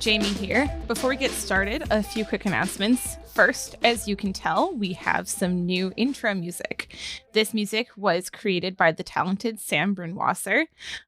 Jamie here. Before we get started, a few quick announcements. First, as you can tell, we have some new intro music. This music was created by the talented Sam Brunwasser.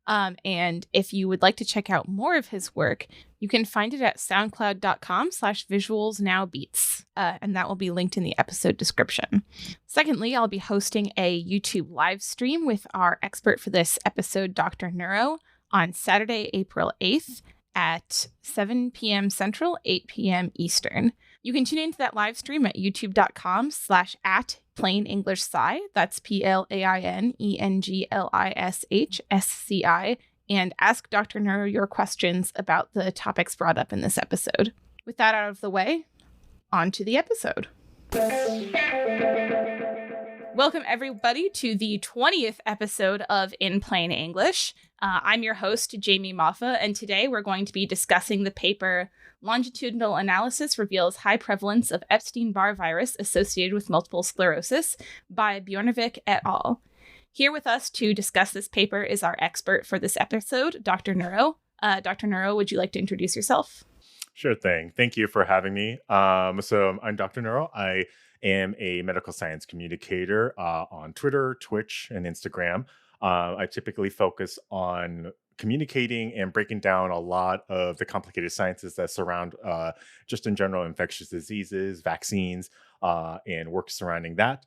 And if you would like to check out more of his work, you can find it at soundcloud.com/visualsnowbeats. And that will be linked in the episode description. Secondly, I'll be hosting a YouTube live stream with our expert for this episode, Dr. Neuro, on Saturday, April 8th at 7 p.m. Central, 8 p.m. Eastern. You can tune into that live stream at youtube.com/@plainenglishsci. That's PLAINENGLISHSCI. And ask Dr. Neuro your questions about the topics brought up in this episode. With that out of the way, on to the episode. Welcome, everybody, to the 20th episode of In Plain English. I'm your host, Jamie Moffa, and today we're going to be discussing the paper Longitudinal Analysis Reveals High Prevalence of Epstein-Barr Virus Associated with Multiple Sclerosis by Bjornevik et al. Here with us to discuss this paper is our expert for this episode, Dr. Neuro. Dr. Neuro, would you like to introduce yourself? Sure thing. Thank you for having me. So I'm Dr. Neuro. I am a medical science communicator on Twitter, Twitch, and Instagram. I typically focus on communicating and breaking down a lot of the complicated sciences that surround just in general infectious diseases, vaccines, and work surrounding that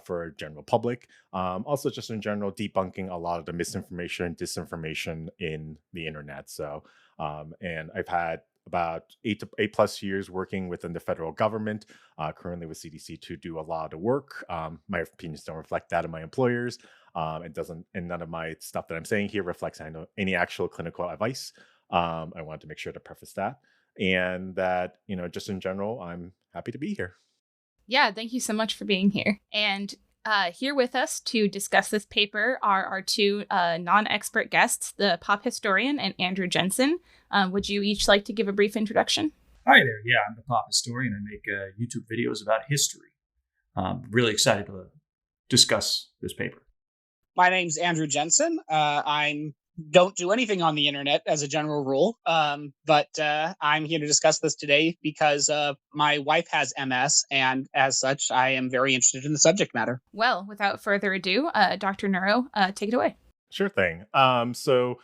for general public. Also just in general debunking a lot of the misinformation and disinformation in the internet. So, and I've had about 8 plus years working within the federal government, currently with CDC to do a lot of work. My opinions don't reflect that of my employers. And none of my stuff that I'm saying here reflects any actual clinical advice. I wanted to make sure to preface that, and that, just in general, I'm happy to be here. Yeah, thank you so much for being here. And here with us to discuss this paper are our two non-expert guests, the pop historian and Andrew Jensen. Would you each like to give a brief introduction? Hi there. Yeah, I'm the pop historian. I make YouTube videos about history. Really excited to discuss this paper. My name's Andrew Jensen. I don't do anything on the internet as a general rule, but I'm here to discuss this today because my wife has MS, and as such, I am very interested in the subject matter. Well, without further ado, Dr. Neuro, take it away. Sure thing. So,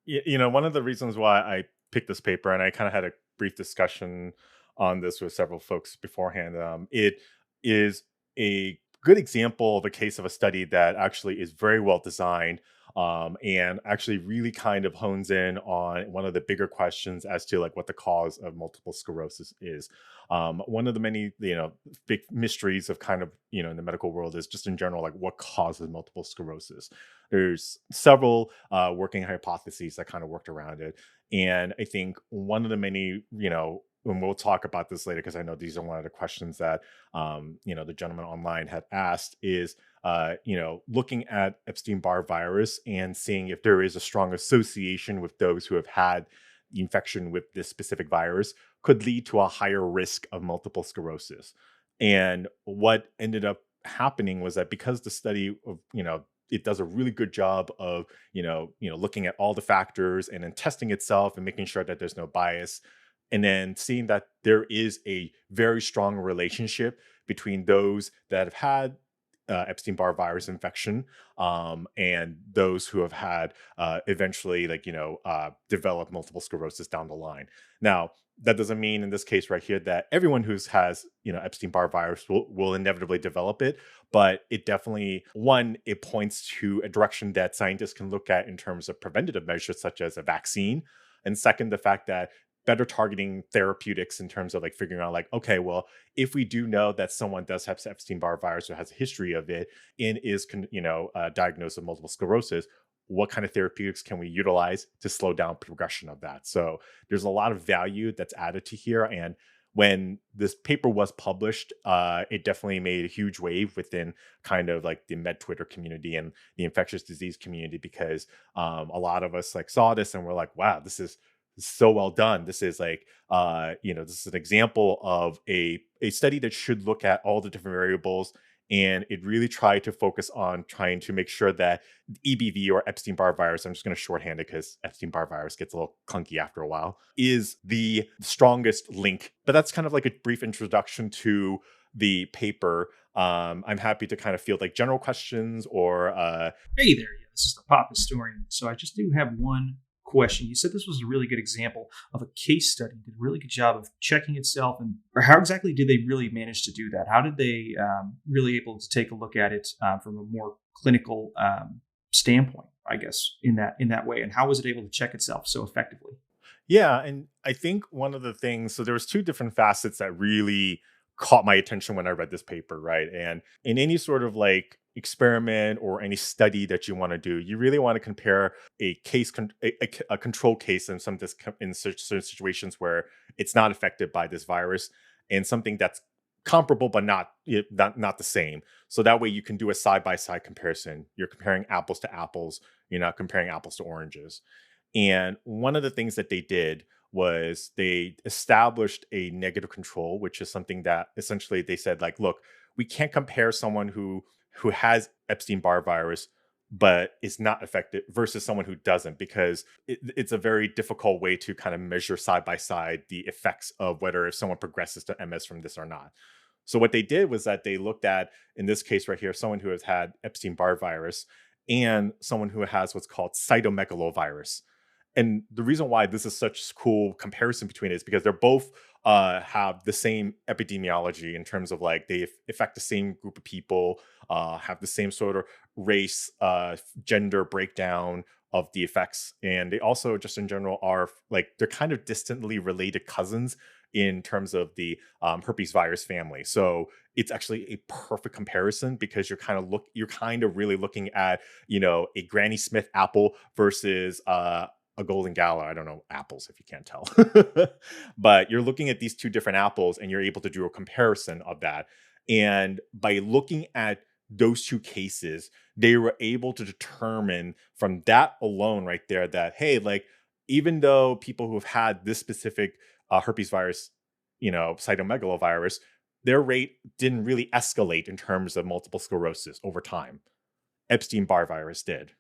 one of the reasons why I picked this paper, and I kind of had a brief discussion on this with several folks beforehand, it is a good example of a case of a study that actually is very well designed, and actually really kind of hones in on one of the bigger questions as to like what the cause of multiple sclerosis is. One of the many, big mysteries of kind of, in the medical world is just in general, like what causes multiple sclerosis. There's several working hypotheses that kind of worked around it. And I think one of the many, and we'll talk about this later because I know these are one of the questions that, the gentleman online had asked is, looking at Epstein-Barr virus and seeing if there is a strong association with those who have had the infection with this specific virus could lead to a higher risk of multiple sclerosis. And what ended up happening was that because the study of, it does a really good job of, looking at all the factors and then testing itself and making sure that there's no bias. And then seeing that there is a very strong relationship between those that have had Epstein-Barr virus infection and those who have had eventually develop multiple sclerosis down the line. Now, that doesn't mean in this case right here that everyone who has Epstein-Barr virus will inevitably develop it, but it definitely, one, it points to a direction that scientists can look at in terms of preventative measures such as a vaccine. And second, the fact that better targeting therapeutics in terms of like figuring out like, okay, well, if we do know that someone does have Epstein-Barr virus or has a history of it and is, diagnosed with multiple sclerosis, what kind of therapeutics can we utilize to slow down progression of that? So there's a lot of value that's added to here. And when this paper was published, it definitely made a huge wave within kind of like the med Twitter community and the infectious disease community, because a lot of us like saw this and we're like, wow, this is so well done. This is like, this is an example of a study that should look at all the different variables And it really tried to focus on trying to make sure that EBV, or Epstein-Barr virus, I'm just going to shorthand it because Epstein-Barr virus gets a little clunky after a while, is the strongest link. But that's kind of like a brief introduction to the paper. I'm happy to kind of field like general questions or Hey there, yeah, this is the pop historian. So I just do have one question. You said this was a really good example of a case study. Did a really good job of checking itself, and or how exactly did they really manage to do that? How did they really able to take a look at it from a more clinical standpoint? I guess in that way, and how was it able to check itself so effectively? Yeah, and I think one of the things, so there was two different facets that really caught my attention when I read this paper, right? And in any sort of like experiment or any study that you want to do, you really want to compare a a control case in in certain situations where it's not affected by this virus, and something that's comparable but not the same. So that way you can do a side by side comparison. You're comparing apples to apples. You're not comparing apples to oranges. And one of the things that they did was they established a negative control, which is something that essentially they said, like, look, we can't compare someone who has Epstein-Barr virus but is not affected versus someone who doesn't, because it's a very difficult way to kind of measure side by side the effects of whether if someone progresses to MS from this or not. So what they did was that they looked at, in this case right here, someone who has had Epstein-Barr virus and someone who has what's called cytomegalovirus. And the reason why this is such cool comparison between it is because they're both have the same epidemiology in terms of like they affect the same group of people, have the same sort of race, gender breakdown of the effects, and they also just in general are like they're kind of distantly related cousins in terms of the herpes virus family. So it's actually a perfect comparison because you're kind of really looking at, you know, a Granny Smith apple versus a golden gala. I don't know apples if you can't tell, but you're looking at these two different apples and you're able to do a comparison of that. And by looking at those two cases, they were able to determine from that alone right there that, hey, like, even though people who have had this specific herpes virus, you know, cytomegalovirus, their rate didn't really escalate in terms of multiple sclerosis over time. Epstein-Barr virus did.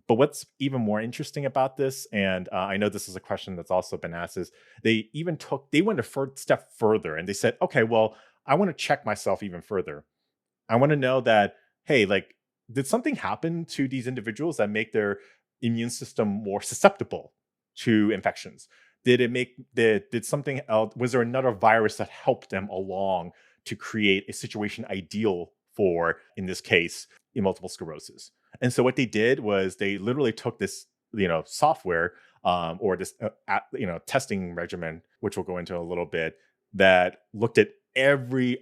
But what's even more interesting about this, and I know this is a question that's also been asked, is they went a step further and they said, okay, well, I want to check myself even further. I want to know that, hey, like, did something happen to these individuals that make their immune system more susceptible to infections? Did something else? Was there another virus that helped them along to create a situation ideal for, in this case, in multiple sclerosis? And so what they did was they literally took this, you know, software or this, testing regimen, which we'll go into a little bit, that looked at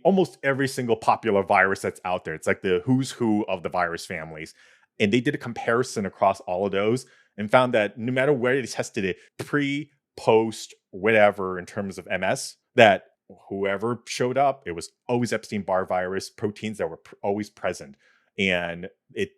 almost every single popular virus that's out there. It's like the who's who of the virus families. And they did a comparison across all of those and found that no matter where they tested it, pre, post, whatever, in terms of MS, that whoever showed up, it was always Epstein-Barr virus proteins that were always present. And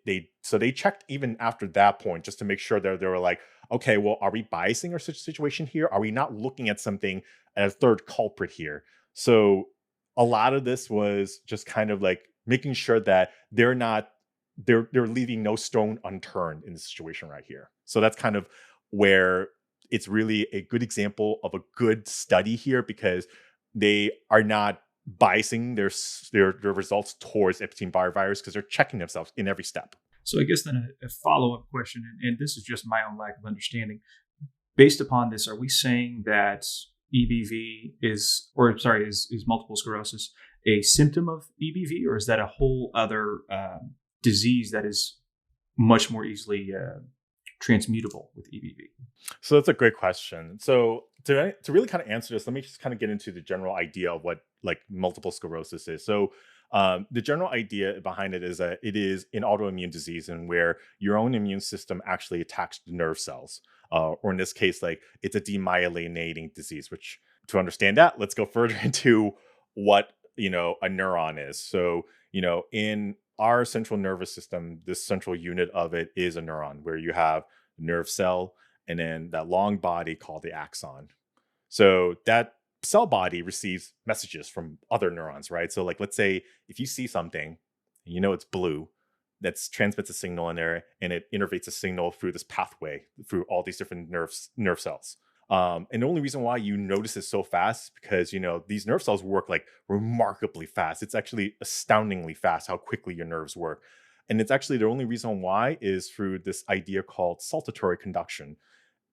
they checked even after that point just to make sure that they were like, okay, well, are we biasing our situation here? Are we not looking at something as a third culprit here? So a lot of this was just kind of like making sure that they're leaving no stone unturned in the situation right here. So that's kind of where it's really a good example of a good study here, because they are not biasing their results towards Epstein-Barr virus because they're checking themselves in every step. So I guess then a follow-up question, and this is just my own lack of understanding. Based upon this, are we saying that EBV is multiple sclerosis a symptom of EBV, or is that a whole other disease that is much more easily transmutable with EBV? So that's a great question. So to really kind of answer this, let me just kind of get into the general idea of what like multiple sclerosis is. So the general idea behind it is that it is an autoimmune disease and where your own immune system actually attacks the nerve cells, or in this case, like it's a demyelinating disease. Which, to understand that, let's go further into what, you know, a neuron is. So, you know, in our central nervous system, this central unit of it is a neuron, where you have a nerve cell and then that long body called the axon. So that cell body receives messages from other neurons, right? So like, let's say if you see something and you know it's blue, that transmits a signal in there, and it innervates a signal through this pathway through all these different nerve cells. And the only reason why you notice it so fast is because, you know, these nerve cells work like remarkably fast. It's actually astoundingly fast how quickly your nerves work. And it's actually the only reason why is through this idea called saltatory conduction.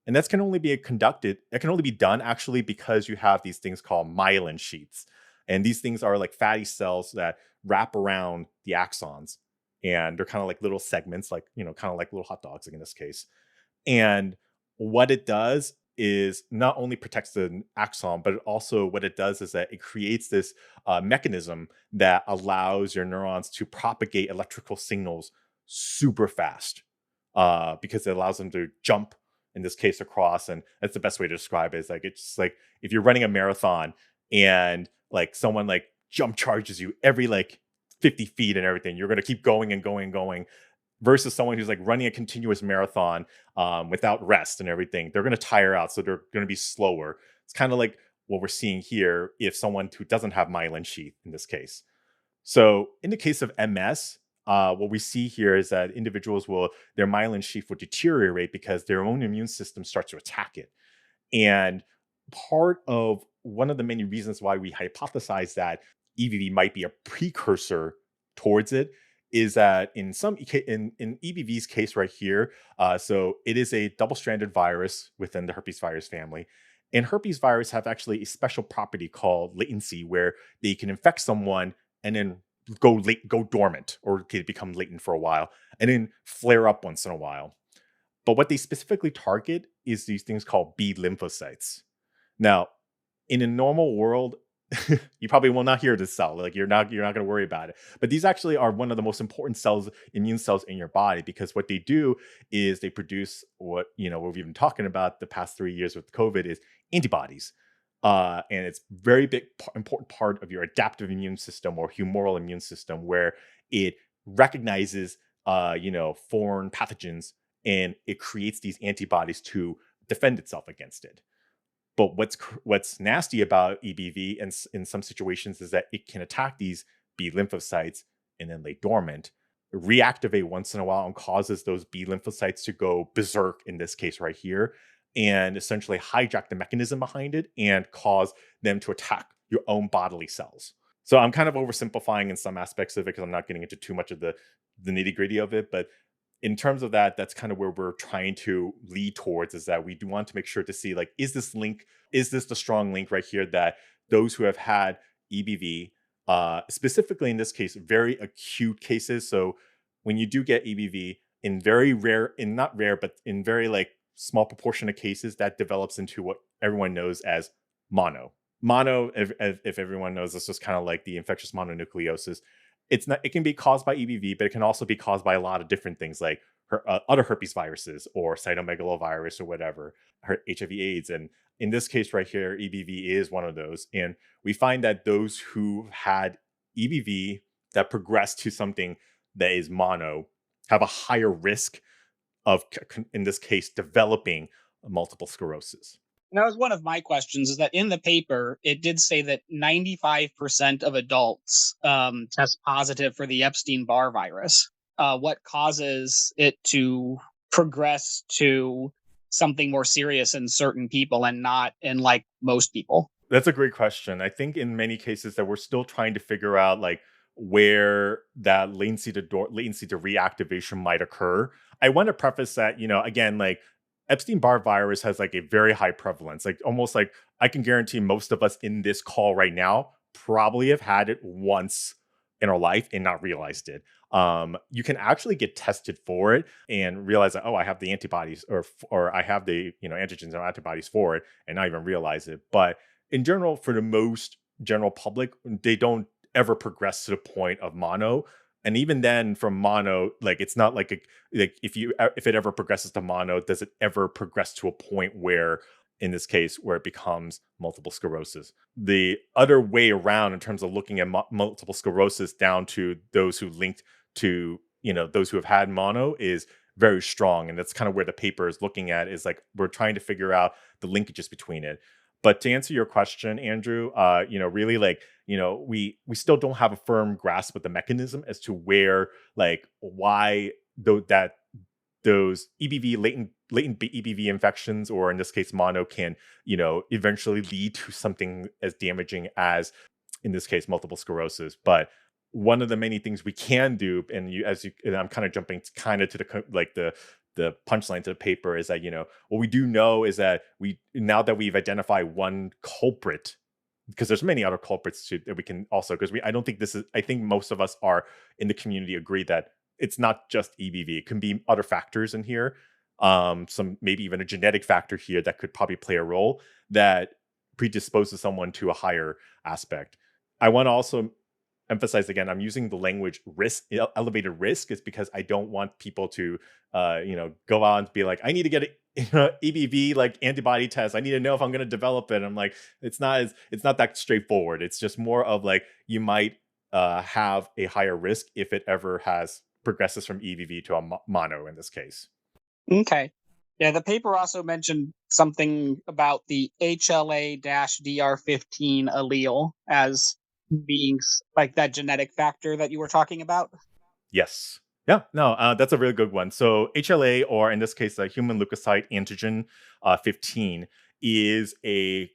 And that's can only be conducted, it can only be done actually because you have these things called myelin sheaths. And these things are like fatty cells that wrap around the axons. And they're kind of like little segments, like, you know, kind of like little hot dogs, like in this case. And what it does is not only protects the axon, but it also what it does is that it creates this mechanism that allows your neurons to propagate electrical signals super fast because it allows them to jump, in this case, across. And that's the best way to describe it. Is like, it's just like if you're running a marathon and like someone like jump charges you every like 50 feet and everything, you're going to keep going and going and going, versus someone who's like running a continuous marathon without rest and everything. They're going to tire out, so they're going to be slower. It's kind of like what we're seeing here if someone who doesn't have myelin sheath in this case. So in the case of MS, what we see here is that individuals their myelin sheath will deteriorate because their own immune system starts to attack it. And part of one of the many reasons why we hypothesize that EBV might be a precursor towards it is that in EBV's case right here, so it is a double-stranded virus within the herpes virus family. And herpes virus have actually a special property called latency, where they can infect someone and then go dormant, or could become latent for a while and then flare up once in a while. But what they specifically target is these things called B lymphocytes. Now, in a normal world, you probably will not hear this cell. Like you're not going to worry about it. But these actually are one of the most important cells, immune cells in your body, because what they do is they produce what we've been talking about the past 3 years with COVID is antibodies. And it's very big, important part of your adaptive immune system or humoral immune system, where it recognizes, foreign pathogens, and it creates these antibodies to defend itself against it. But what's nasty about EBV in some situations is that it can attack these B lymphocytes and then lay dormant, reactivate once in a while, and causes those B lymphocytes to go berserk, in this case right here, and essentially hijack the mechanism behind it and cause them to attack your own bodily cells. So I'm kind of oversimplifying in some aspects of it because I'm not getting into too much of the nitty-gritty of it, but in terms of that, that's kind of where we're trying to lead towards, is that we do want to make sure to see, like, is this the strong link right here that those who have had EBV, specifically in this case, very acute cases. So when you do get EBV, in very rare, but in very like small proportion of cases, that develops into what everyone knows as mono. Mono, if everyone knows, this is kind of like the infectious mononucleosis. It can be caused by EBV, but it can also be caused by a lot of different things, like other herpes viruses or cytomegalovirus or whatever, HIV/AIDS. And in this case right here, EBV is one of those. And we find that those who had EBV that progressed to something that is mono have a higher risk of, in this case, developing multiple sclerosis. And that was one of my questions, is that in the paper, it did say that 95% of adults test positive for the Epstein-Barr virus. What causes it to progress to something more serious in certain people and not in like most people? That's a great question. I think in many cases that we're still trying to figure out like where that latency to reactivation might occur. I want to preface that, again, like Epstein-Barr virus has like a very high prevalence. Like almost like I can guarantee most of us in this call right now probably have had it once in our life and not realized it. You can actually get tested for it and realize that, oh, I have the antibodies or I have the antigens and antibodies for it, and not even realize it. But in general, for the most general public, they don't ever progress to the point of mono. And even then, from mono, like it's not like if it ever progresses to mono, does it ever progress to a point where, in this case, where it becomes multiple sclerosis? The other way around, in terms of looking at multiple sclerosis down to those who linked to those who have had mono, is very strong, and that's kind of where the paper is looking at. Is like we're trying to figure out the linkages between it. But to answer your question, Andrew, really like, we still don't have a firm grasp of the mechanism as to where, like, why that those EBV latent EBV infections, or in this case mono, can eventually lead to something as damaging as, in this case, multiple sclerosis. But one of the many things we can do, and I'm kind of jumping kind of to the punchline to the paper, is that what we do know is that now that we've identified one culprit, because there's many other culprits too that we can also, because I don't think I think most of us are in the community agree that it's not just EBV. It can be other factors in here. Some, maybe even a genetic factor here that could probably play a role that predisposes someone to a higher aspect. I want to also emphasize again, I'm using the language risk, elevated risk, is because I don't want people to, go out and be like, I need to get an EBV like antibody test. I need to know if I'm going to develop it. I'm like, it's not that straightforward. It's just more of like, you might have a higher risk if it ever progresses from EBV to a mono in this case. Okay. Yeah, the paper also mentioned something about the HLA-DR15 allele as being like that genetic factor that you were talking about. Yes. Yeah, no, that's a really good one. So HLA, or in this case, a human leukocyte antigen 15, is a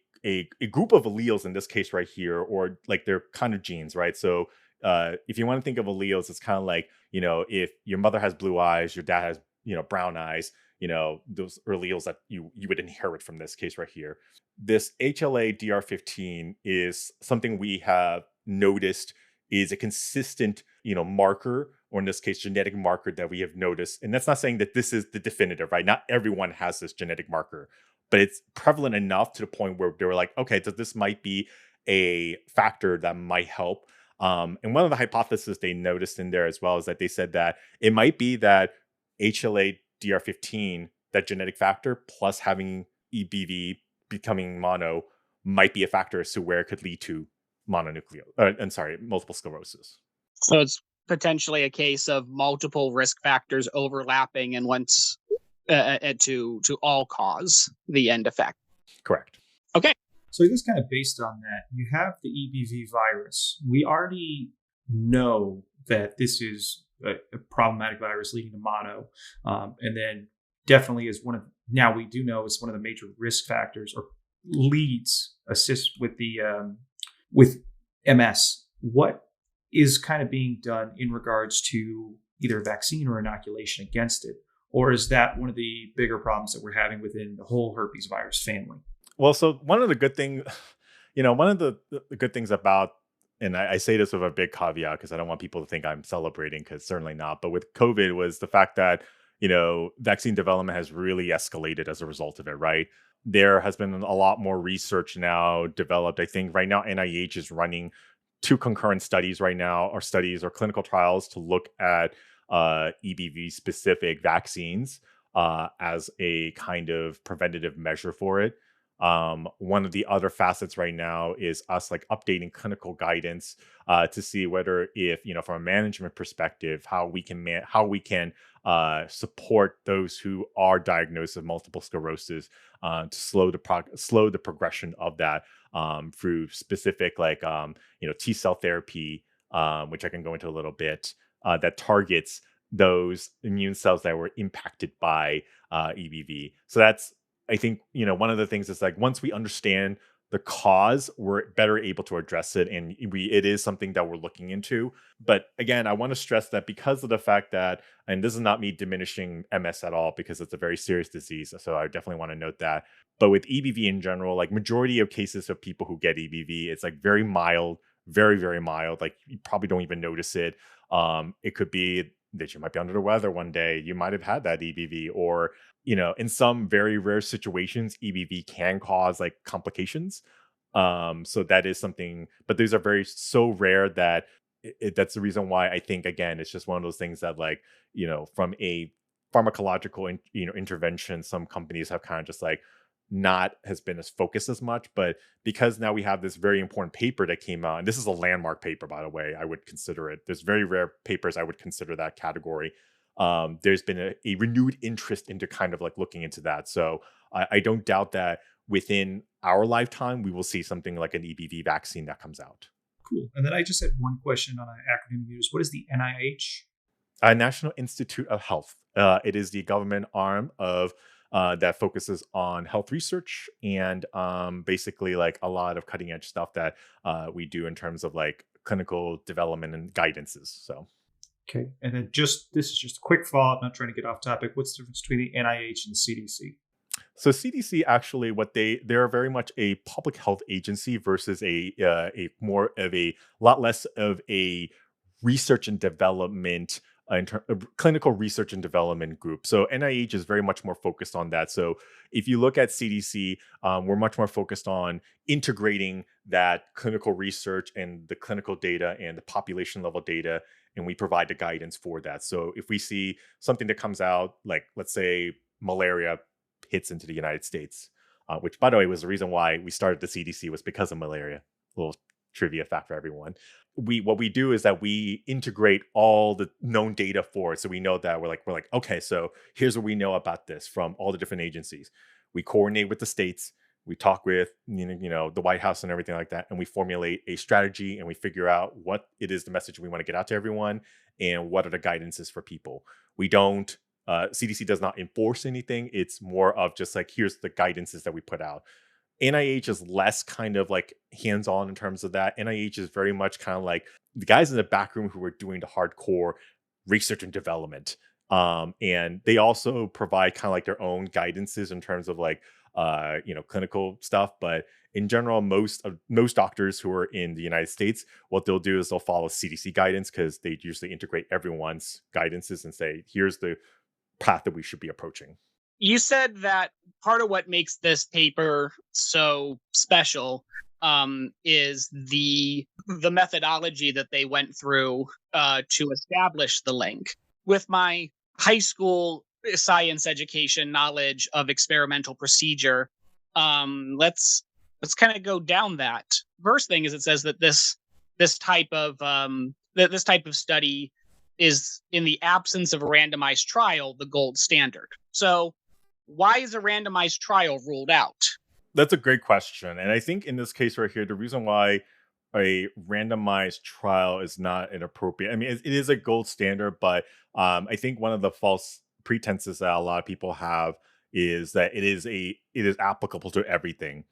group of alleles in this case right here, or like they're kind of genes, right? So if you want to think of alleles, it's kind of like, if your mother has blue eyes, your dad has, brown eyes, those are alleles that you would inherit from this case right here. This HLA-DR15 is something we have noticed is a consistent, marker, or in this case, genetic marker that we have noticed. And that's not saying that this is the definitive, right? Not everyone has this genetic marker, but it's prevalent enough to the point where they were like, okay, so this might be a factor that might help. And one of the hypotheses they noticed in there as well is that they said that it might be that HLA-DR15, that genetic factor, plus having EBV becoming mono, might be a factor as to where it could lead to multiple sclerosis. So it's potentially a case of multiple risk factors overlapping, and once to all cause the end effect. Correct. Okay. So I guess kind of based on that, you have the EBV virus. We already know that this is a problematic virus leading to mono, and then definitely is now we do know it's one of the major risk factors, or assists with the with MS. What is kind of being done in regards to either vaccine or inoculation against it? Or is that one of the bigger problems that we're having within the whole herpes virus family? Well, so one of the good things, one of the good things about, and I say this with a big caveat because I don't want people to think I'm celebrating, because certainly not, but with COVID was the fact that, vaccine development has really escalated as a result of it, right? There has been a lot more research now developed. I think right now NIH is running 2 concurrent studies right now, or clinical trials to look at EBV specific vaccines as a kind of preventative measure for it. One of the other facets right now is us like updating clinical guidance to see whether, if from a management perspective, how we can support those who are diagnosed with multiple sclerosis to slow the progression of that through specific T cell therapy, which I can go into a little bit, that targets those immune cells that were impacted by EBV. So that's, I think, one of the things is like, once we understand the cause, we're better able to address it. And it is something that we're looking into. But again, I want to stress that because of the fact that, and this is not me diminishing MS at all, because it's a very serious disease. So I definitely want to note that. But with EBV in general, like majority of cases of people who get EBV, it's like very mild, very, very mild. Like you probably don't even notice it. It could be that you might be under the weather one day. You might have had that EBV, or in some very rare situations, EBV can cause like complications. So that is something, but these are so rare that that's the reason why I think, again, it's just one of those things that, like, from a pharmacological intervention, some companies have kind of just like not has been as focused as much. But because now we have this very important paper that came out, and this is a landmark paper, by the way, I would consider it. There's very rare papers I would consider that category. There's been a renewed interest into kind of like looking into that. So I don't doubt that within our lifetime, we will see something like an EBV vaccine that comes out. Cool. And then I just had one question on an acronym used. What is the NIH? National Institute of Health. It is the government arm of that focuses on health research and basically like a lot of cutting edge stuff that we do in terms of like clinical development and guidances. So, okay. And then this is just a quick follow up, not trying to get off topic. What's the difference between the NIH and the CDC? So CDC actually, they're very much a public health agency versus a lot less of a research and development clinical research and development group. So NIH is very much more focused on that. So if you look at CDC, we're much more focused on integrating that clinical research and the clinical data and the population level data, and we provide the guidance for that. So if we see something that comes out, like let's say malaria hits into the United States, which by the way was the reason why we started the CDC, was because of malaria. A little trivia fact for everyone. What we do is that we integrate all the known data for it. So we know that we're like, okay, so here's what we know about this from all the different agencies. We coordinate with the states, we talk with the White House and everything like that, and we formulate a strategy and we figure out what it is the message we want to get out to everyone and what are the guidances for people. We don't CDC does not enforce anything. It's more of just like, here's the guidances that we put out. NIH is less kind of like hands-on in terms of that. NIH is very much kind of like the guys in the back room who are doing the hardcore research and development. And they also provide kind of like their own guidances in terms of like, clinical stuff. But in general, most doctors who are in the United States, what they'll do is they'll follow CDC guidance because they usually integrate everyone's guidances and say, here's the path that we should be approaching. You said that part of what makes this paper so special is the methodology that they went through to establish the link. With my high school science education knowledge of experimental procedure, let's kind of go down that. First thing is, it says that this type of study is, in the absence of a randomized trial, the gold standard. So why is a randomized trial ruled out? That's a great question. And I think in this case right here, the reason why a randomized trial is not inappropriate, I mean, it is a gold standard, but I think one of the false pretenses that a lot of people have is that it is applicable to everything.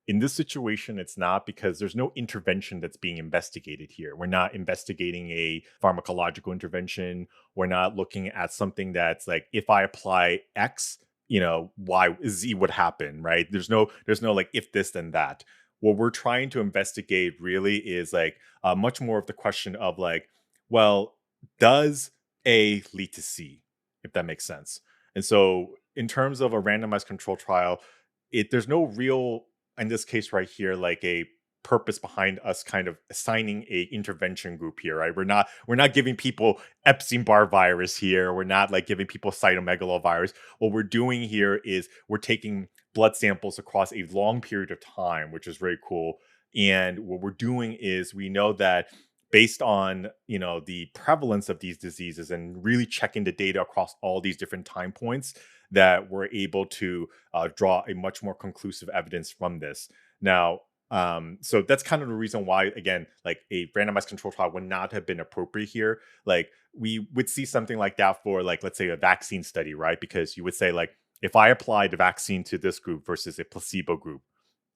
In this situation, it's not, because there's no intervention that's being investigated here. We're not investigating a pharmacological intervention. We're not looking at something that's like, if I apply X, Y, Z would happen, right? There's no like if this, then that. What we're trying to investigate really is like much more of the question of like, well, does A lead to C, if that makes sense? And so in terms of a randomized control trial, there's no real, in this case right here, like a purpose behind us kind of assigning a intervention group here, right? We're not giving people Epstein-Barr virus here. We're not like giving people cytomegalovirus. What we're doing here is we're taking blood samples across a long period of time, which is very cool. And what we're doing is, we know that based on the prevalence of these diseases and really checking the data across all these different time points, that we're able to draw a much more conclusive evidence from this. Now, so that's kind of the reason why, again, like a randomized control trial would not have been appropriate here. Like we would see something like that for, like, let's say a vaccine study, right? Because you would say, like, if I apply the vaccine to this group versus a placebo group,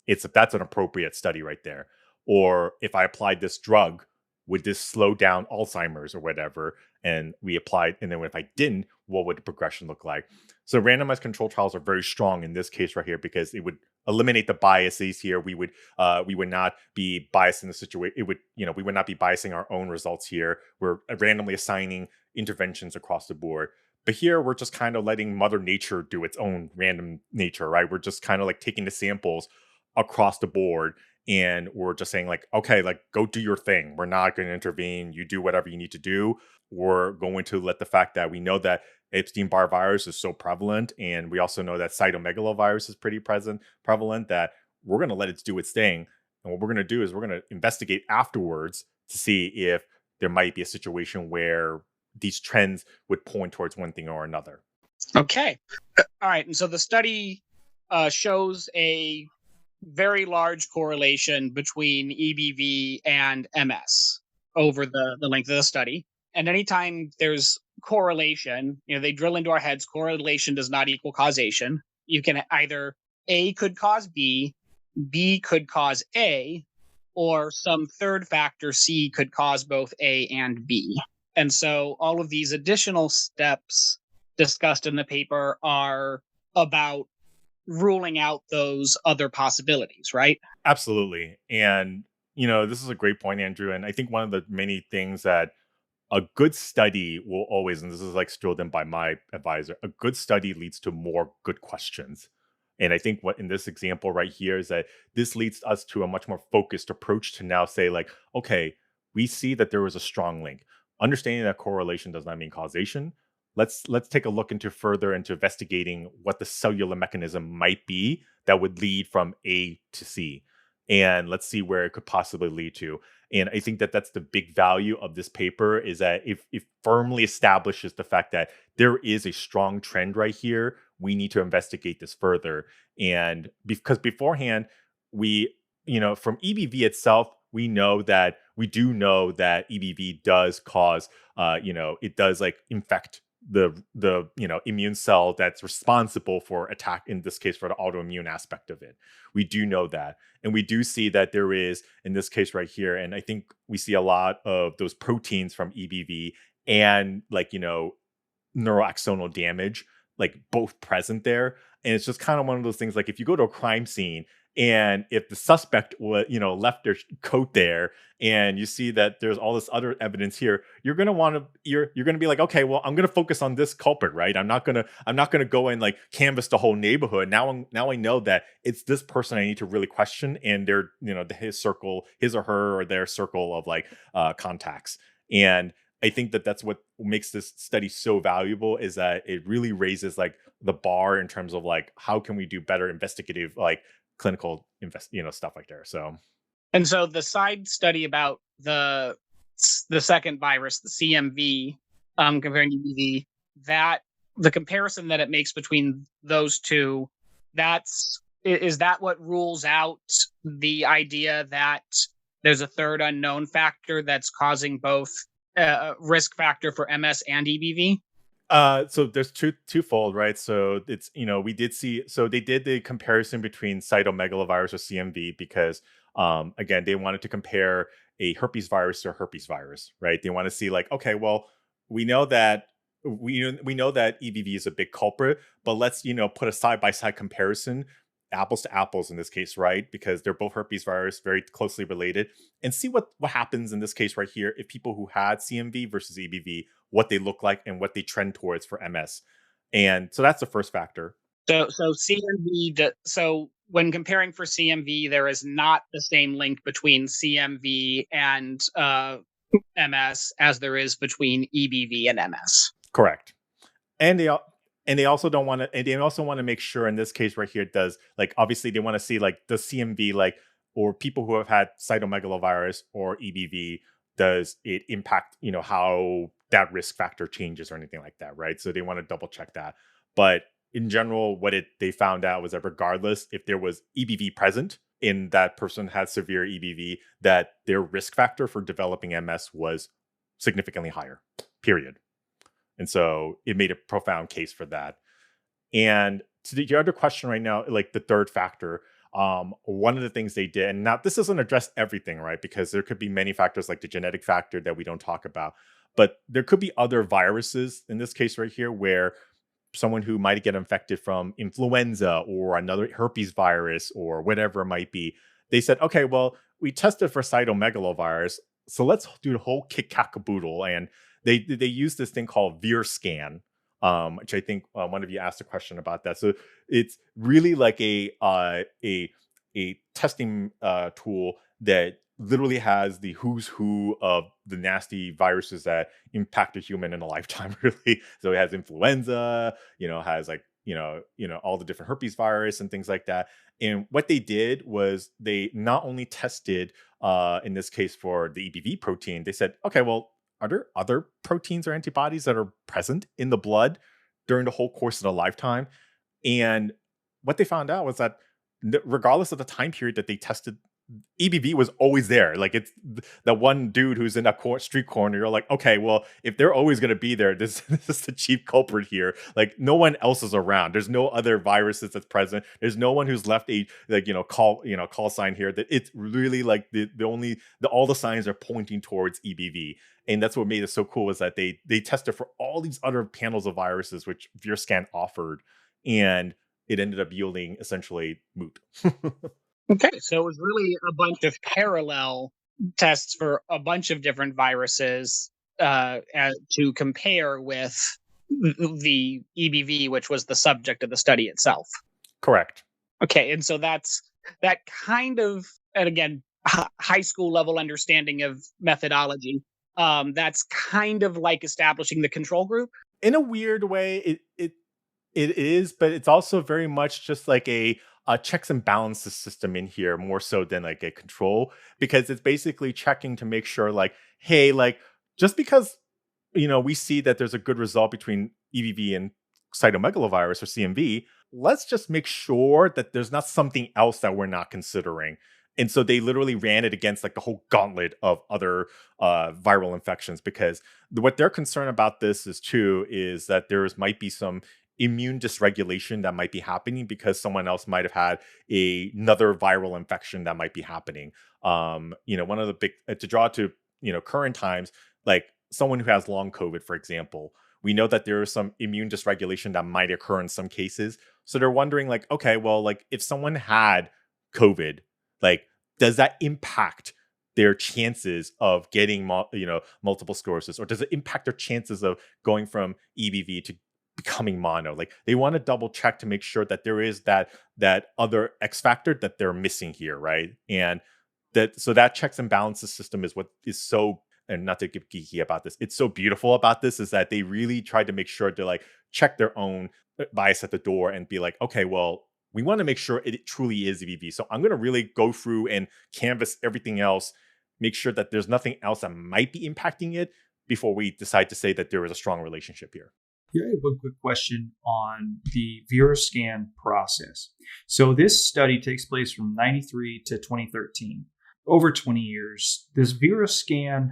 that's an appropriate study right there. Or if I applied this drug, would this slow down Alzheimer's or whatever? And we applied, and then if I didn't, what would the progression look like? So randomized control trials are very strong in this case right here, because it would eliminate the biases here. We would not be biased in the situation. It would, we would not be biasing our own results here. We're randomly assigning interventions across the board. But here we're just kind of letting Mother Nature do its own random nature, right? We're just kind of like taking the samples across the board, and we're just saying like, okay, like, go do your thing. We're not going to intervene. You do whatever you need to do. We're going to let the fact that we know that Epstein-Barr virus is so prevalent, and we also know that cytomegalovirus is pretty prevalent, that we're going to let it do its thing. And what we're going to do is we're going to investigate afterwards to see if there might be a situation where these trends would point towards one thing or another. Okay. All right. And so the study shows a very large correlation between EBV and MS over the length of the study. And anytime there's correlation, they drill into our heads, correlation does not equal causation. You can either A could cause B could cause A, or some third factor, C, could cause both A and B. And so all of these additional steps discussed in the paper are about ruling out those other possibilities, right? Absolutely. And, this is a great point, Andrew. And I think one of the many things that a good study will always, and this is like drilled in by my advisor, a good study leads to more good questions. And I think what in this example right here is that this leads us to a much more focused approach to now say, like, okay, we see that there was a strong link. Understanding that correlation does not mean causation. Let's take a look into investigating what the cellular mechanism might be that would lead from A to C. And let's see where it could possibly lead to. And I think that that's the big value of this paper, is that it firmly establishes the fact that there is a strong trend right here. We need to investigate this further. And because beforehand, from EBV itself, we do know that EBV does cause, it does like infect the immune cell that's responsible for attack, in this case for the autoimmune aspect of it. We do know that, and we do see that there is, in this case right here, and I think we see a lot of those proteins from EBV and neuroaxonal damage, like both present there. And it's just kind of one of those things, like if you go to a crime scene and if the suspect left their coat there, and you see that there's all this other evidence here, you're gonna be like, okay, well, I'm gonna focus on this culprit, right? I'm not gonna go and like canvass the whole neighborhood. Now I know that it's this person I need to really question, and their his or her or their circle of like contacts. And I think that that's what makes this study so valuable, is that it really raises like the bar in terms of like how can we do better investigative like clinical stuff like there. And so the side study about the second virus, the CMV, comparing to EBV, that the comparison that it makes between those two, is that what rules out the idea that there's a third unknown factor that's causing both risk factor for MS and EBV? So there's twofold, right? So it's, we did see, so they did the comparison between cytomegalovirus or CMV because, again, they wanted to compare a herpes virus to a herpes virus, right? They want to see like, okay, well, we know that EBV is a big culprit, but let's, put a side-by-side comparison, apples to apples in this case, right? Because they're both herpes virus, very closely related, and see what happens in this case right here if people who had CMV versus EBV, what they look like and what they trend towards for MS. And so that's the first factor. So CMV, so when comparing for CMV, there is not the same link between CMV and MS as there is between EBV and MS. Correct. And they also don't want to, and they also want to make sure in this case right here, it does, like, obviously they want to see like the CMV, like, or people who have had cytomegalovirus or EBV, does it impact, how that risk factor changes or anything like that, right? So they want to double check that. But in general, they found out was that regardless if there was EBV present in that person had severe EBV, that their risk factor for developing MS was significantly higher, period. And so it made a profound case for that. And to your other question right now, like the third factor, one of the things they did, and now this doesn't address everything, right? Because there could be many factors like the genetic factor that we don't talk about, but there could be other viruses in this case right here where someone who might get infected from influenza or another herpes virus or whatever it might be, they said, okay, well, we tested for cytomegalovirus, so let's do the whole kit-kat-caboodle. And they use this thing called VIR-Scan, which I think one of you asked a question about that. So it's really like a testing tool that literally has the who's who of the nasty viruses that impact a human in a lifetime, really. So it has influenza, has like, all the different herpes virus and things like that. And what they did was they not only tested, in this case for the EBV protein, they said, okay, well, are there other proteins or antibodies that are present in the blood during the whole course of the lifetime? And what they found out was that regardless of the time period that they tested, EBV was always there. Like, it's the one dude who's in that street corner. You're like, okay, well, if they're always going to be there, this is the chief culprit here. Like, no one else is around. There's no other viruses that's present. There's no one who's left a call sign here. That it's really like all the signs are pointing towards EBV. And that's what made it so cool, is that they tested for all these other panels of viruses which VirScan offered, and it ended up yielding essentially moot. Okay, so it was really a bunch of parallel tests for a bunch of different viruses to compare with the EBV, which was the subject of the study itself. Correct. Okay, and so that's that kind of, and again, high school level understanding of methodology. That's kind of like establishing the control group. In a weird way, it is, but it's also very much just like a checks and balances system in here, more so than like a control, because it's basically checking to make sure, like, hey, like, just because we see that there's a good result between EBV and cytomegalovirus or CMV, let's just make sure that there's not something else that we're not considering. And so they literally ran it against like the whole gauntlet of other viral infections, because what they're concerned about this is that there might be some immune dysregulation that might be happening because someone else might have had another viral infection that might be happening. One of the big, to draw to, current times, like someone who has long COVID, for example, we know that there is some immune dysregulation that might occur in some cases. So they're wondering, like, okay, well, like, if someone had COVID, like, does that impact their chances of getting multiple sclerosis, or does it impact their chances of going from EBV to becoming mono? Like, they want to double check to make sure that there is that other X factor that they're missing here, right? And that checks and balances system is what is so, and not to get geeky about this, it's so beautiful about this, is that they really tried to make sure to like check their own bias at the door and be like, okay, well, we want to make sure it truly is EBV. So I'm going to really go through and canvas everything else, make sure that there's nothing else that might be impacting it before we decide to say that there is a strong relationship here. Here I have one quick question on the VirScan process. So this study takes place from 93 to 2013, over 20 years. This VirScan,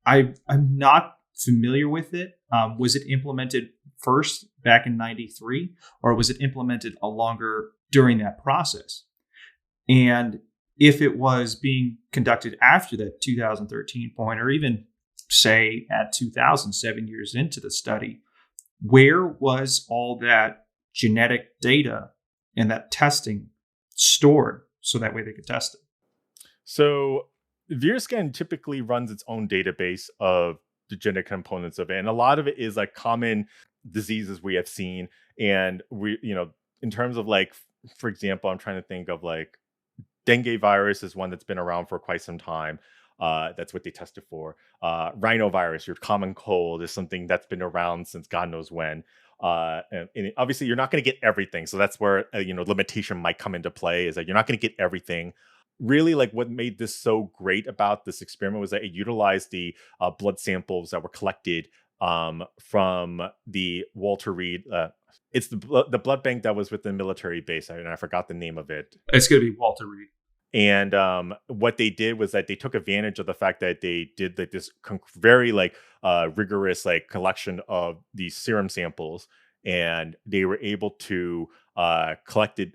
I'm not familiar with it. Was it implemented first back in 93, or was it implemented a longer during that process? And if it was being conducted after that 2013 point, or even say at 2007 years into the study, where was all that genetic data and that testing stored so that way they could test it? So VirScan typically runs its own database of the genetic components of it, and a lot of it is like common diseases we have seen. And we, in terms of like, for example, I'm trying to think of like dengue virus is one that's been around for quite some time. That's what they tested for. Rhinovirus, your common cold, is something that's been around since God knows when. And obviously, you're not going to get everything. So that's where limitation might come into play, is that you're not going to get everything. Really, like, what made this so great about this experiment was that it utilized the blood samples that were collected from the Walter Reed. It's the blood bank that was with the military base, and I forgot the name of it. It's going to be Walter Reed. And what they did was that they took advantage of the fact that they did like this very rigorous like collection of these serum samples, and they were able to collect it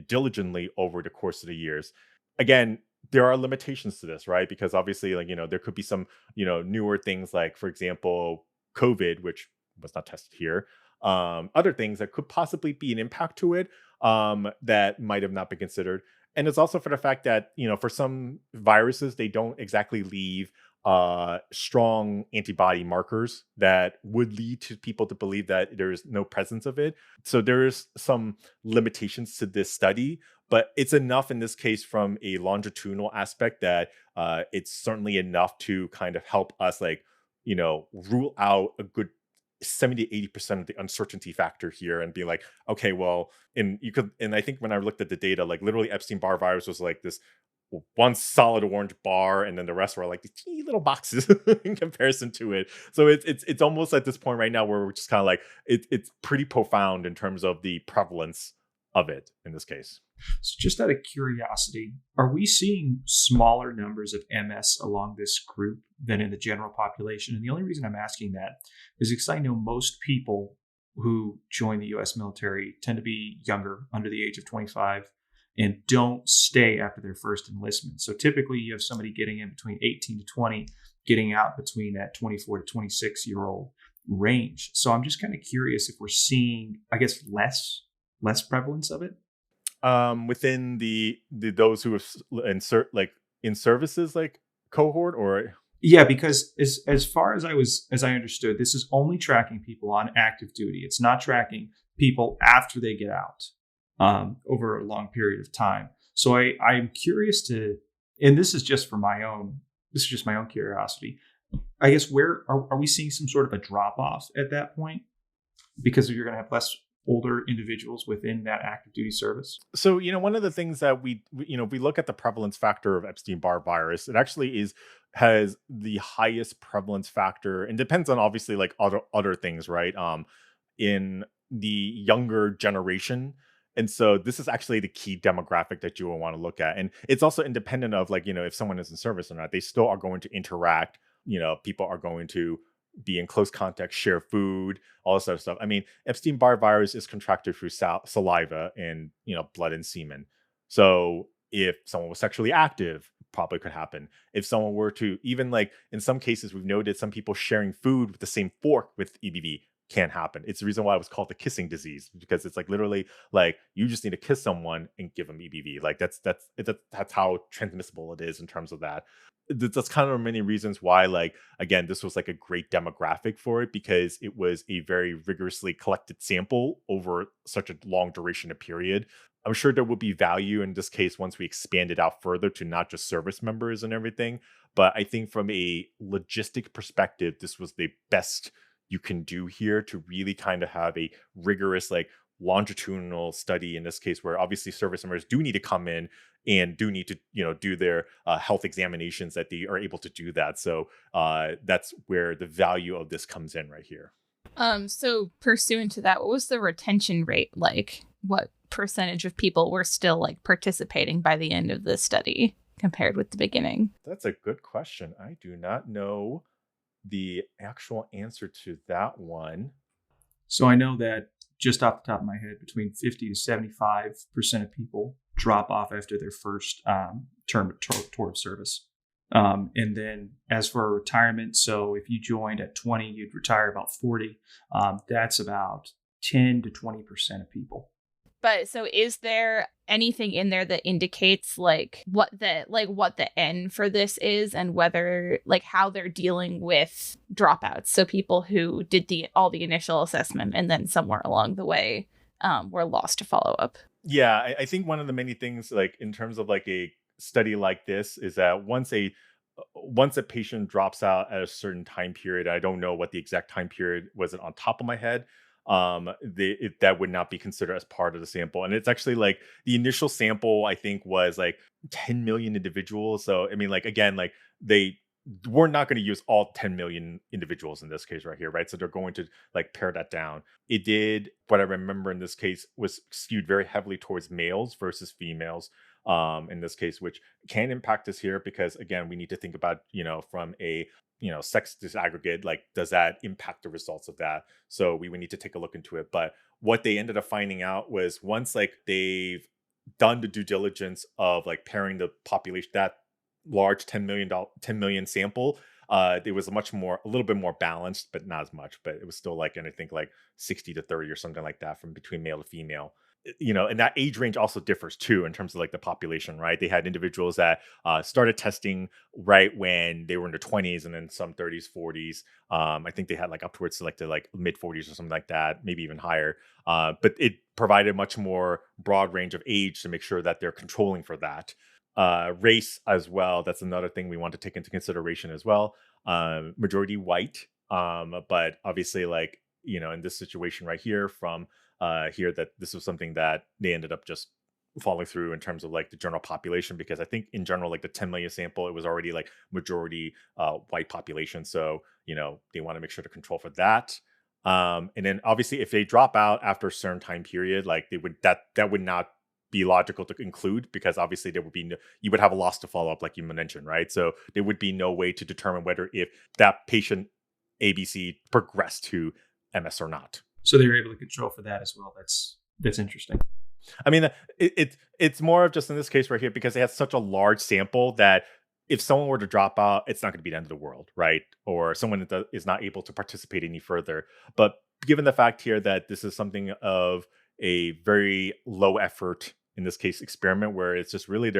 diligently over the course of the years. Again, there are limitations to this, right? Because obviously, like, there could be some newer things, like, for example, COVID, which was not tested here. Other things that could possibly be an impact to it that might have not been considered. And it's also for the fact that, for some viruses, they don't exactly leave strong antibody markers that would lead to people to believe that there is no presence of it. So there is some limitations to this study, but it's enough in this case from a longitudinal aspect that it's certainly enough to kind of help us, like, rule out a good 70 to 80% of the uncertainty factor here, and be like, okay, well, and I think when I looked at the data, like, literally Epstein-Barr virus was like this one solid orange bar, and then the rest were like these teeny little boxes in comparison to it. So it's almost at this point right now where we're just kind of like, it's pretty profound in terms of the prevalence of it in this case. So just out of curiosity, are we seeing smaller numbers of MS along this group than in the general population? And the only reason I'm asking that is because I know most people who join the US military tend to be younger, under the age of 25, and don't stay after their first enlistment. So typically you have somebody getting in between 18 to 20, getting out between that 24 to 26-year-old range. So I'm just kind of curious if we're seeing, I guess, less prevalence of it. Within the those who have in services like cohort, or yeah, because as far as I understood, this is only tracking people on active duty. It's not tracking people after they get out over a long period of time. So I'm curious to, and this is just my own curiosity. I guess where are we seeing some sort of a drop off at that point because you're going to have less older individuals within that active duty service? So, one of the things that we look at the prevalence factor of Epstein-Barr virus, it actually has the highest prevalence factor, and depends on obviously like other things, right? In the younger generation. And so this is actually the key demographic that you will want to look at. And it's also independent of like, if someone is in service or not, they still are going to interact. People are going to be in close contact, share food, all this other stuff. I mean, Epstein-Barr virus is contracted through saliva and, blood and semen. So if someone was sexually active, probably could happen. If someone were to, even like in some cases, we've noted some people sharing food with the same fork with EBV can happen. It's the reason why it was called the kissing disease, because it's like literally like you just need to kiss someone and give them EBV. Like that's how transmissible it is in terms of that. That's kind of many reasons why, like, again, this was like a great demographic for it, because it was a very rigorously collected sample over such a long duration of period. I'm sure there will be value in this case once we expand it out further to not just service members and everything. But I think from a logistic perspective, this was the best you can do here to really kind of have a rigorous, like, longitudinal study in this case, where obviously service members do need to come in and do need to, do their health examinations, that they are able to do that. So that's where the value of this comes in right here. So pursuant to that, what was the retention rate like? What percentage of people were still like participating by the end of the study compared with the beginning? That's a good question. I do not know the actual answer to that one. So I know that just off the top of my head, between 50 to 75% of people drop off after their first tour of service. And then as for retirement, so if you joined at 20, you'd retire about 40. That's about 10 to 20% of people. But so is there anything in there that indicates like what the end for this is, and whether like how they're dealing with dropouts? So people who did all the initial assessment and then somewhere along the way were lost to follow up. Yeah, I think one of the many things, like in terms of like a study like this, is that once a patient drops out at a certain time period, I don't know what the exact time period was on top of my head, that would not be considered as part of the sample. And it's actually like the initial sample, I think, was like 10 million individuals. So I mean, like, again, like we're not going to use all 10 million individuals in this case right here, right? So they're going to like pare that down. It did, what I remember in this case, was skewed very heavily towards males versus females in this case, which can impact us here, because again, we need to think about, from a sex disaggregate, like, does that impact the results of that? So we would need to take a look into it. But what they ended up finding out was, once like they've done the due diligence of like pairing the population, that large 10 million sample, it was a little bit more balanced, but not as much. But it was still like, and I think like 60 to 30 or something like that, from between male to female. And that age range also differs too in terms of like the population, right? They had individuals that started testing right when they were in their 20s, and then some 30s, 40s. I think they had like upwards to like the like mid 40s or something like that, maybe even higher. But it provided much more broad range of age to make sure that they're controlling for that. Race as well, that's another thing we want to take into consideration as well. Majority white, but obviously, like, in this situation right here, from here, that this was something that they ended up just following through in terms of like the general population, because I think in general, like the 10 million sample, it was already like majority white population. So, they want to make sure to control for that. And then obviously if they drop out after a certain time period, like they would that would not be logical to include, because obviously there would be you would have a loss to follow up, like you mentioned, right? So there would be no way to determine whether if that patient ABC progressed to MS or not. So they were able to control for that as well. That's interesting. I mean, it's more of just in this case right here, because they had such a large sample that if someone were to drop out, it's not going to be the end of the world, right? Or someone that is not able to participate any further. But given the fact here that this is something of a very low effort, in this case, experiment, where it's just really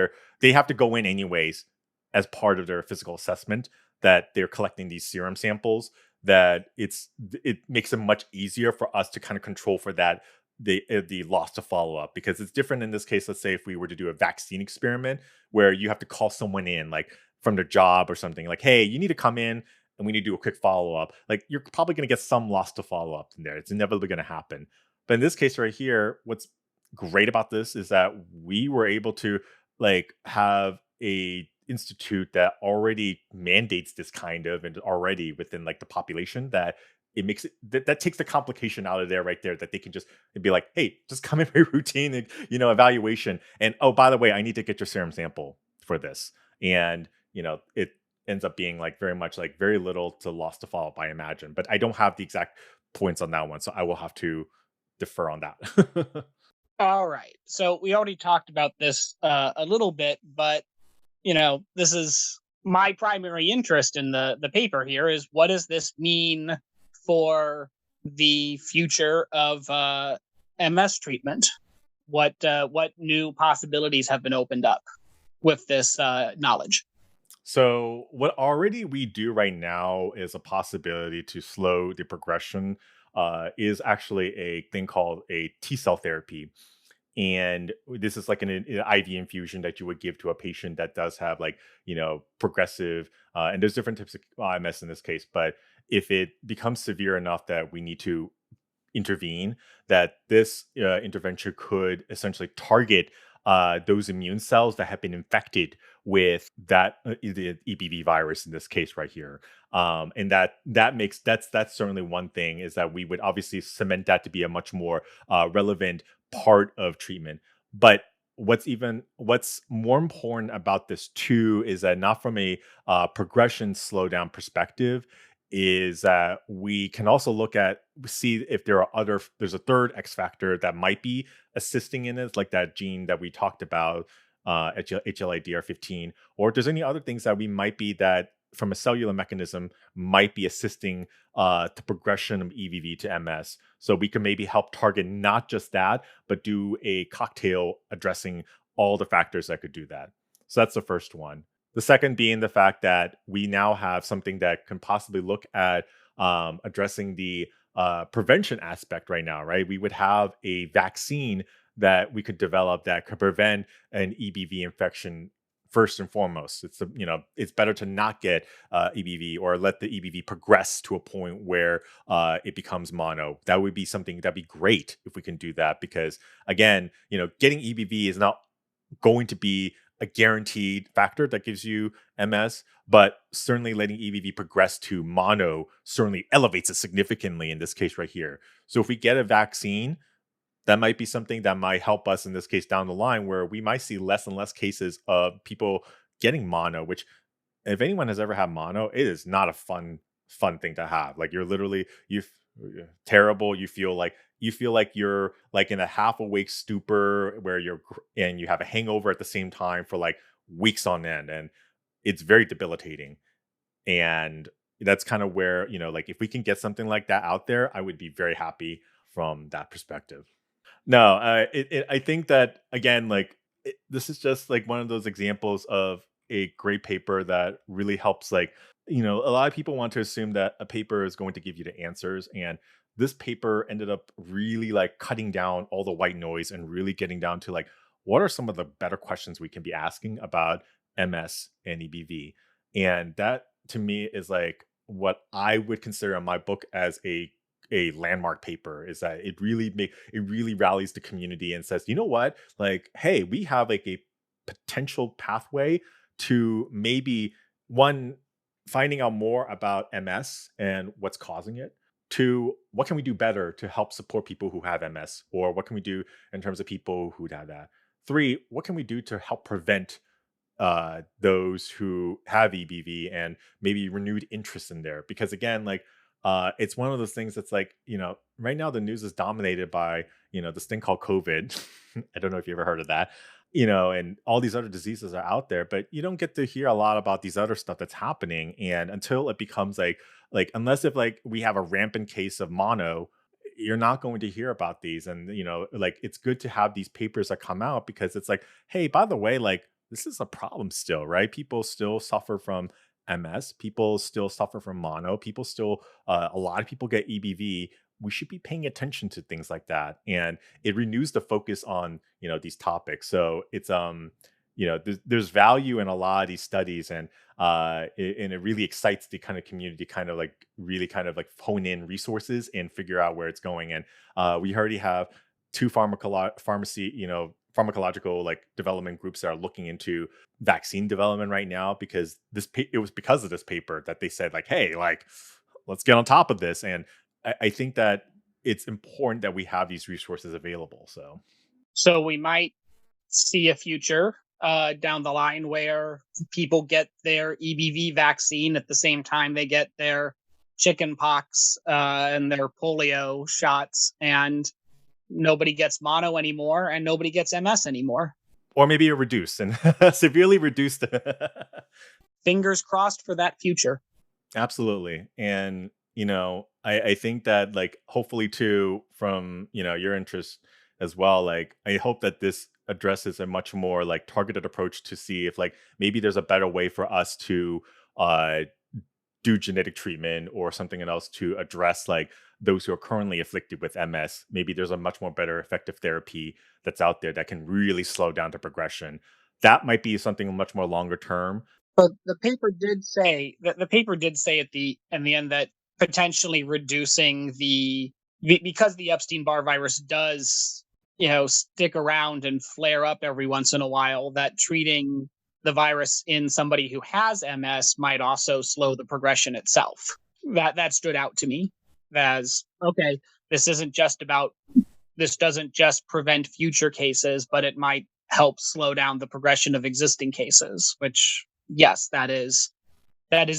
they have to go in anyways as part of their physical assessment, that they're collecting these serum samples, that it makes it much easier for us to kind of control for that the loss to follow up, because it's different in this case. Let's say if we were to do a vaccine experiment where you have to call someone in, like from their job or something, like, hey, you need to come in and we need to do a quick follow up. Like, you're probably going to get some loss to follow up in there. It's inevitably going to happen. But in this case right here, what's great about this is that we were able to like have a institute that already mandates this kind of, and already within like the population, that it makes it that takes the complication out of there right there, that they can just be like, hey, just come in for routine, evaluation, and oh, by the way, I need to get your serum sample for this. And it ends up being like very much like very little to loss to follow up, I imagine, but I don't have the exact points on that one, so I will have to defer on that. All right. So we already talked about this a little bit, but this is my primary interest in the paper here, is what does this mean for the future of MS treatment? What new possibilities have been opened up with this knowledge? So what already we do right now is a possibility to slow the progression, is actually a thing called a T cell therapy. And this is like an IV infusion that you would give to a patient that does have like, progressive, and there's different types of MS in this case. But if it becomes severe enough that we need to intervene, that this intervention could essentially target those immune cells that have been infected with that the EBV virus in this case right here. And that makes that's certainly one thing, is that we would obviously cement that to be a much more relevant part of treatment. But what's more important about this too is that, not from a progression slowdown perspective, is that we can also see if there's a third X factor that might be assisting in it, like that gene that we talked about, HLA-DR15, or if there's any other things that we might be, that from a cellular mechanism might be assisting the progression of EBV to MS. So we can maybe help target not just that, but do a cocktail addressing all the factors that could do that. So that's the first one. The second being the fact that we now have something that can possibly look at addressing the prevention aspect right now, right? We would have a vaccine that we could develop that could prevent an EBV infection first and foremost. It's better to not get EBV, or let the EBV progress to a point where it becomes mono. That would be something that'd be great if we can do that, because again, getting EBV is not going to be a guaranteed factor that gives you MS, but certainly letting EBV progress to mono certainly elevates it significantly in this case right here. So if we get a vaccine, that might be something that might help us in this case down the line, where we might see less and less cases of people getting mono, which, if anyone has ever had mono, it is not a fun thing to have. Like, you're literally, you're terrible. You feel like you're like in a half awake stupor, where and you have a hangover at the same time for like weeks on end, and it's very debilitating. And that's kind of where, like, if we can get something like that out there, I would be very happy from that perspective. No, I think that, again, like, this is just like one of those examples of a great paper that really helps. Like, a lot of people want to assume that a paper is going to give you the answers, and this paper ended up really like cutting down all the white noise and really getting down to like, what are some of the better questions we can be asking about MS and EBV. And that, to me, is like what I would consider in my book as a landmark paper, is that it really rallies the community and says, you know what, like, hey, we have like a potential pathway to maybe, one, finding out more about MS and what's causing it, Two, what can we do better to help support people who have MS? Or what can we do in terms of people who have that? Three, what can we do to help prevent those who have EBV and maybe renewed interest in there? Because again, like it's one of those things that's like, right now the news is dominated by, this thing called COVID. I don't know if you ever heard of that, and all these other diseases are out there, but you don't get to hear a lot about these other stuff that's happening. And until it becomes like unless if like we have a rampant case of mono, you're not going to hear about these. And like it's good to have these papers that come out, because it's like, hey, by the way, like this is a problem still, right? People still suffer from MS, people still suffer from mono, people still a lot of people get EBV. We should be paying attention to things like that, and it renews the focus on these topics. So it's there's value in a lot of these studies, and it really excites the kind of community kind of like really kind of like hone in resources and figure out where it's going. And we already have two pharmacological like development groups that are looking into vaccine development right now, because it was because of this paper that they said like, hey, like let's get on top of this. And I think that it's important that we have these resources available. So we might see a future down the line where people get their EBV vaccine at the same time they get their chicken pox and their polio shots, and nobody gets mono anymore and nobody gets MS anymore. Or maybe a reduced and severely reduced. Fingers crossed for that future. Absolutely. And, I think that like, hopefully too, from, your interest as well, like, I hope that this addresses a much more like targeted approach to see if like, maybe there's a better way for us to do genetic treatment or something else to address like those who are currently afflicted with MS. Maybe there's a much more better effective therapy that's out there that can really slow down the progression. That might be something much more longer term. But the paper did say at the end that potentially reducing because the Epstein-Barr virus does stick around and flare up every once in a while, that treating the virus in somebody who has MS might also slow the progression itself. That stood out to me as, okay, this doesn't just prevent future cases, but it might help slow down the progression of existing cases, which, yes, that is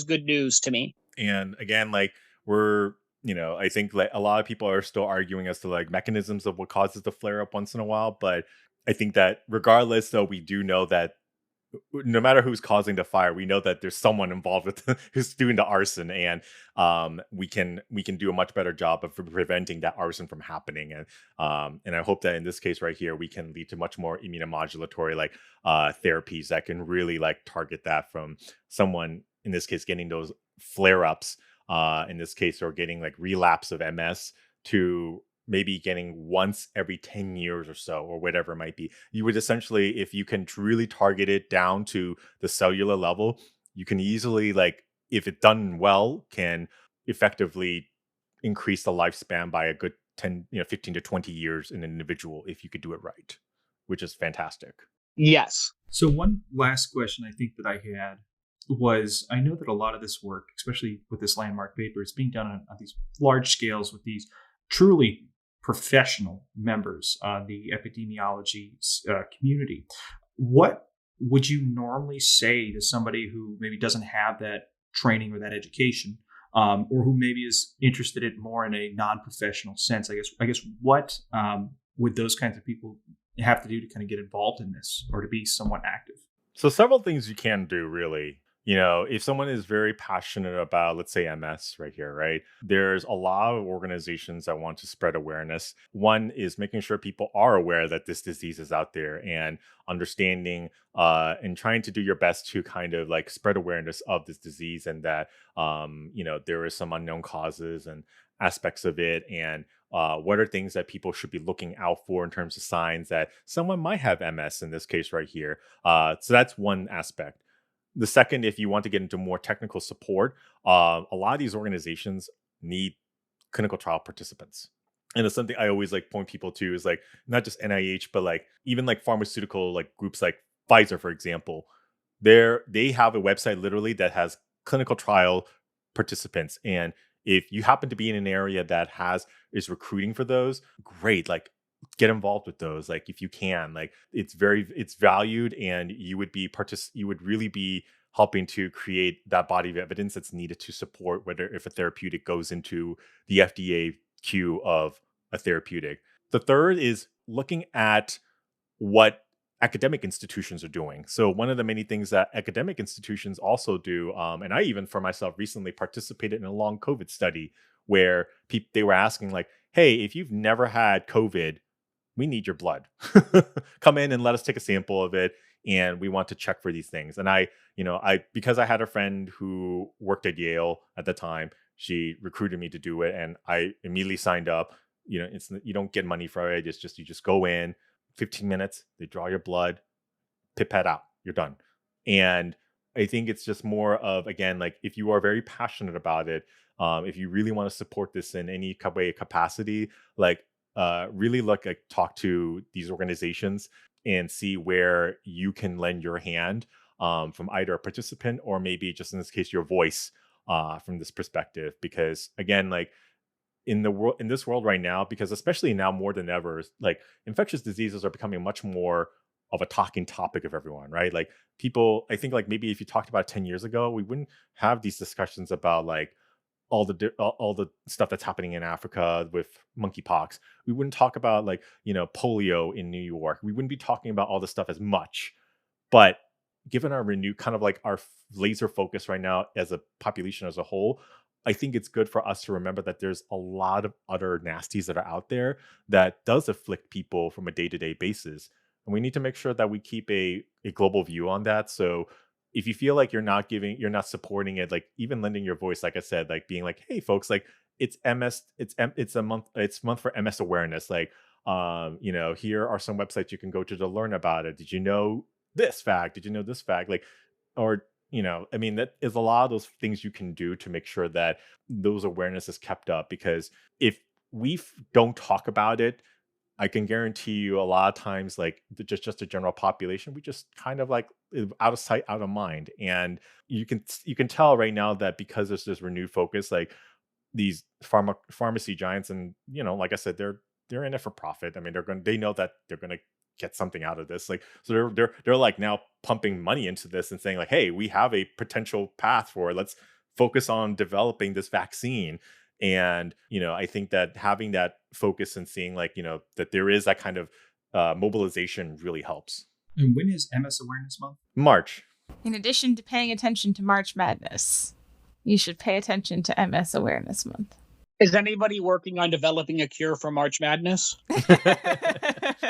good news to me. And again, like I think like a lot of people are still arguing as to like mechanisms of what causes the flare up once in a while. But I think that regardless, though, we do know that no matter who's causing the fire, we know that there's someone involved with who's doing the arson, and we can do a much better job of preventing that arson from happening. And I hope that in this case right here, we can lead to much more immunomodulatory like therapies that can really like target that from someone, in this case, getting those flare ups, in this case, or getting like relapse of MS, to maybe getting once every 10 years or so, or whatever it might be. You would essentially, if you can really target it down to the cellular level, you can easily, like, if it's done well, can effectively increase the lifespan by a good 15 to 20 years in an individual if you could do it right, which is fantastic. Yes. So one last question I think that I had was, I know that a lot of this work, especially with this landmark paper, is being done on these large scales with these truly professional members of the epidemiology community. What would you normally say to somebody who maybe doesn't have that training or that education, or who maybe is interested in more in a non-professional sense? I guess what would those kinds of people have to do to kind of get involved in this, or to be somewhat active? So several things you can do, really. If someone is very passionate about, let's say, MS right here, right? There's a lot of organizations that want to spread awareness. One is making sure people are aware that this disease is out there, and understanding and trying to do your best to kind of like spread awareness of this disease, and that, there is some unknown causes and aspects of it, and what are things that people should be looking out for in terms of signs that someone might have MS in this case right here. So that's one aspect. The second, if you want to get into more technical support, a lot of these organizations need clinical trial participants. And it's something I always like point people to, is like not just NIH, but like even like pharmaceutical like groups like Pfizer, for example. They have a website literally that has clinical trial participants. And If you happen to be in an area that is recruiting for those, great. Like, get involved with those. Like, if you can, like, it's valued, and you would really be helping to create that body of evidence that's needed to support whether if a therapeutic goes into the FDA queue of a therapeutic. The third is looking at what academic institutions are doing. So one of the many things that academic institutions also do, and I even for myself recently participated in a long COVID study where they were asking like, hey, if you've never had COVID, we need your blood. Come in and let us take a sample of it, and we want to check for these things. And because I had a friend who worked at Yale at the time, she recruited me to do it, and I immediately signed up. You don't get money for it. It's just you just go in, 15 minutes, they draw your blood, pipette out, you're done. And I think it's just more of, again, like, if you are very passionate about it, if you really want to support this in any way capacity, like, really talk to these organizations and see where you can lend your hand, from either a participant or maybe just in this case your voice, from this perspective. Because again, like, in this world right now, because especially now more than ever, like, infectious diseases are becoming much more of a talking topic of everyone, right? Like, people, I think, like, maybe if you talked about 10 years ago, we wouldn't have these discussions about like all the stuff that's happening in Africa with monkeypox. We wouldn't talk about like, polio in New York. We wouldn't be talking about all this stuff as much. But given our renewed kind of like our laser focus right now as a population as a whole, I think it's good for us to remember that there's a lot of other nasties that are out there that does afflict people from a day-to-day basis. And we need to make sure that we keep a global view on that. So if you feel like you're not supporting it, like, even lending your voice, like I said, like being like, hey folks, like, it's MS, it's month for MS awareness. Like, here are some websites you can go to learn about it. Did you know this fact? Did you know this fact? Like, or, I mean, that is a lot of those things you can do to make sure that those awareness is kept up. Because if we don't talk about it, I can guarantee you a lot of times, like, just the general population, we just kind of like out of sight, out of mind. And you can tell right now that because there's this renewed focus, like, these pharmacy giants, and like I said, they're in it for profit. I mean, they know that they're gonna get something out of this. Like, so they're like now pumping money into this and saying like, hey, we have a potential path for it. Let's focus on developing this vaccine. And I think that having that focus and seeing like that there is that kind of mobilization really helps. And when is MS Awareness Month? March. In addition to paying attention to March Madness, you should pay attention to MS Awareness Month. Is anybody working on developing a cure for March Madness?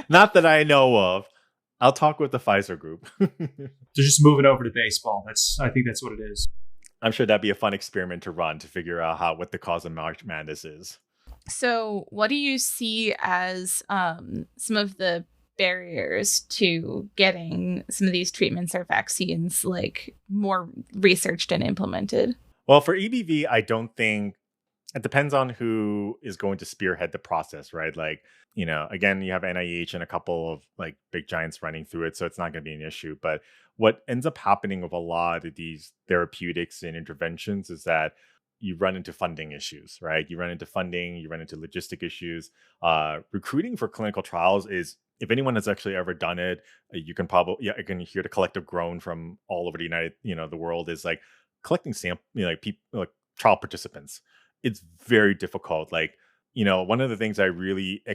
Not that I know of. I'll talk with the Pfizer group. They're just moving over to baseball. I think that's what it is. I'm sure that'd be a fun experiment to run to figure out what the cause of March Madness is. So what do you see as some of the barriers to getting some of these treatments or vaccines like more researched and implemented? Well, for EBV, I don't think it depends on who is going to spearhead the process, right? Like, again, you have NIH and a couple of like big giants running through it, so it's not going to be an issue. But what ends up happening with a lot of these therapeutics and interventions is that you run into funding issues, right? You run into funding, you run into logistic issues. Recruiting for clinical trials is, if anyone has actually ever done it, you can probably, I can hear the collective groan from all over the world is like collecting people, like trial participants. It's very difficult. Like, one of the things I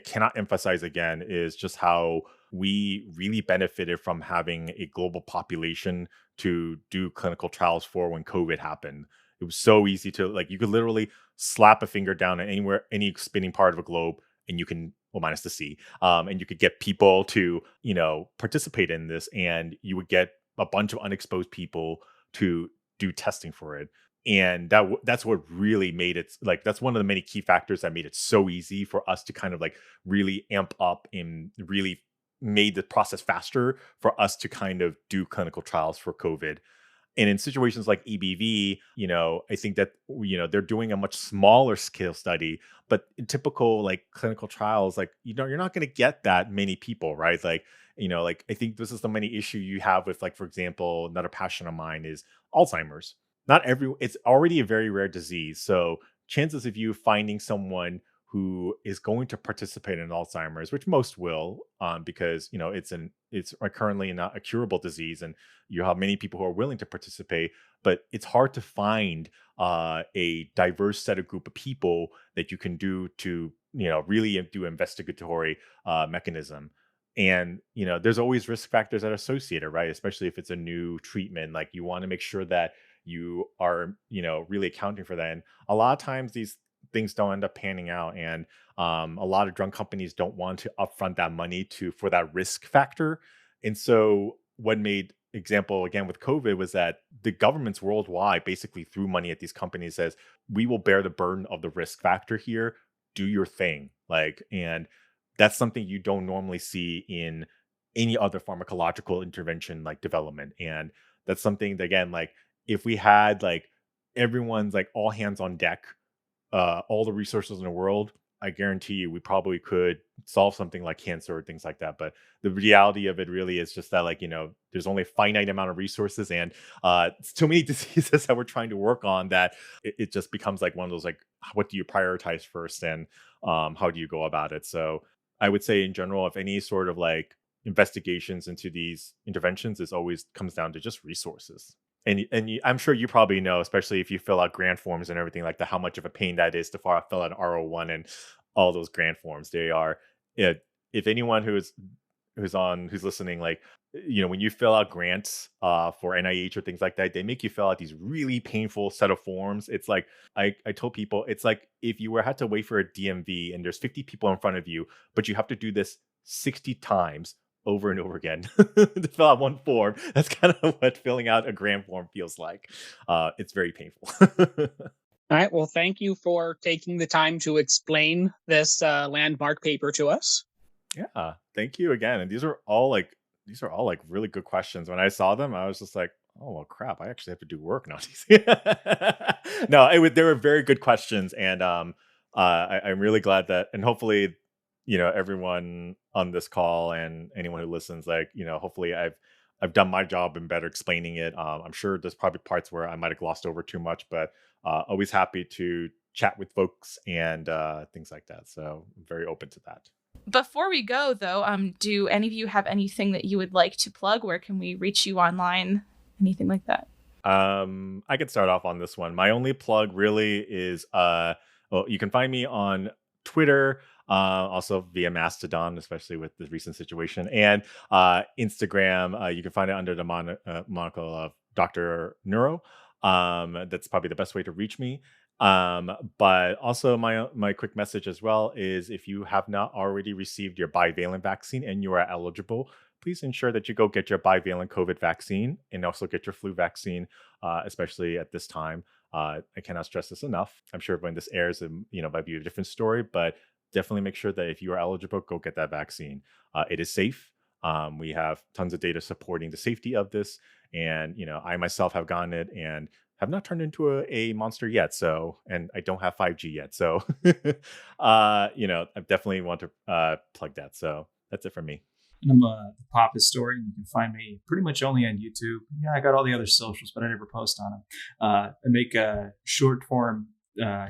cannot emphasize again is just how we really benefited from having a global population to do clinical trials for when COVID happened. It was so easy to, like, you could literally slap a finger down at any spinning part of a globe, and you can, well, minus the C, and you could get people to, participate in this, and you would get a bunch of unexposed people to do testing for it. And that's what really made it, like, that's one of the many key factors that made it so easy for us to kind of like really amp up and really made the process faster for us to kind of do clinical trials for COVID. And in situations like EBV, I think that, they're doing a much smaller scale study, but in typical like clinical trials, like, you're not going to get that many people, right? Like, like, I think this is the many issue you have with, like, for example, another passion of mine is Alzheimer's. It's already a very rare disease. So chances of you finding someone who is going to participate in Alzheimer's, which most will, because it's currently not a curable disease, and you have many people who are willing to participate. But it's hard to find a diverse set of group of people that you can do to really do investigatory mechanism. And there's always risk factors that are associated, right? Especially if it's a new treatment, like you want to make sure that you are really accounting for that. And a lot of times these things don't end up panning out, and a lot of drug companies don't want to upfront that money for that risk factor. And so what made example again with COVID was that the governments worldwide basically threw money at these companies, says we will bear the burden of the risk factor here, do your thing. And that's something you don't normally see in any other pharmacological intervention like development. And that's something that, again, if we had everyone's all hands on deck, all the resources in the world, I guarantee you we probably could solve something like cancer or things like that. But the reality of it really is just that there's only a finite amount of resources, and so many diseases that we're trying to work on that it just becomes one of those what do you prioritize first, and how do you go about it? So I would say in general, if any sort of investigations into these interventions, is always comes down to just resources. And I'm sure you probably know, especially if you fill out grant forms and everything like that, how much of a pain that is to fill out an RO1 and all those grant forms. They are, if anyone who's listening, when you fill out grants for NIH or things like that, they make you fill out these really painful set of forms. It's I told people, it's if you had to wait for a DMV and there's 50 people in front of you, but you have to do this 60 times over and over again to fill out one form. That's kind of what filling out a grant form feels like. It's very painful. All right. Well, thank you for taking the time to explain this landmark paper to us. Yeah, thank you again. And these are all really good questions. When I saw them, I was just like, oh well, crap! I actually have to do work now. No, they were very good questions, and I'm really glad that, and hopefully, everyone on this call and anyone who listens, hopefully I've done my job in better explaining it. I'm sure there's probably parts where I might have glossed over too much, but always happy to chat with folks and things like that. So I'm very open to that. Before we go, though, do any of you have anything that you would like to plug? Where can we reach you online? Anything like that? I could start off on this one. My only plug really is, you can find me on Twitter, also via Mastodon, especially with the recent situation, and Instagram. You can find it under the moniker of Dr. Neuro. That's probably the best way to reach me. But also my quick message as well is, if you have not already received your bivalent vaccine and you are eligible, please ensure that you go get your bivalent COVID vaccine and also get your flu vaccine, especially at this time. I cannot stress this enough. I'm sure when this airs, it might be a different story, but definitely make sure that if you are eligible, go get that vaccine. It is safe. We have tons of data supporting the safety of this. And, I myself have gotten it and have not turned into a monster yet. So, and I don't have 5G yet. So, I definitely want to plug that. So that's it for me. And I'm the pop historian. You can find me pretty much only on YouTube. Yeah, I got all the other socials, but I never post on them. I make short form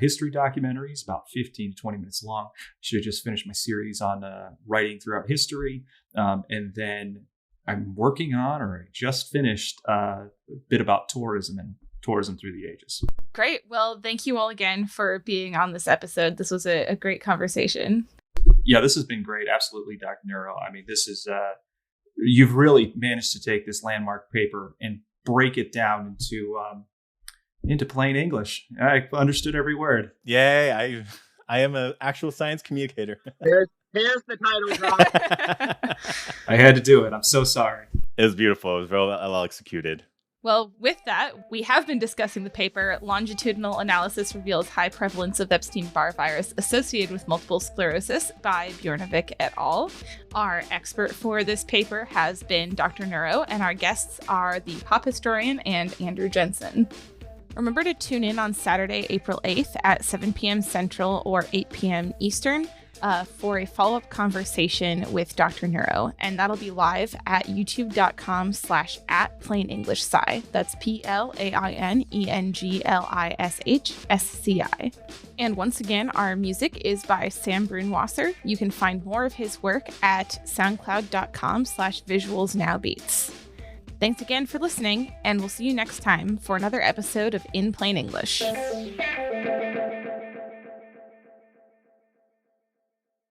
history documentaries, about 15 to 20 minutes long. Should have just finished my series on writing throughout history. And then I'm working on, or I just finished, a bit about tourism and tourism through the ages. Great. Well, thank you all again for being on this episode. This was a great conversation. Yeah, this has been great. Absolutely, Dr. Neuro. I mean, this is, you've really managed to take this landmark paper and break it down into plain English. I understood every word. Yay, I am an actual science communicator. There's the title drop. I had to do it. I'm so sorry. It was beautiful. It was very well executed. Well, with that, we have been discussing the paper, Longitudinal Analysis Reveals High Prevalence of Epstein-Barr Virus Associated with Multiple Sclerosis by Bjornevik et al. Our expert for this paper has been Dr. Neuro, and our guests are the pop historian and Andrew Jensen. Remember to tune in on Saturday, April 8th at 7 p.m. Central or 8 p.m. Eastern for a follow-up conversation with Dr. Neuro, and that'll be live at youtube.com/@plainenglishsci. That's PLAINENGLISHSCI. And once again, our music is by Sam Brunwasser. You can find more of his work at soundcloud.com/visualsnowbeats. Thanks again for listening, and we'll see you next time for another episode of In Plain English.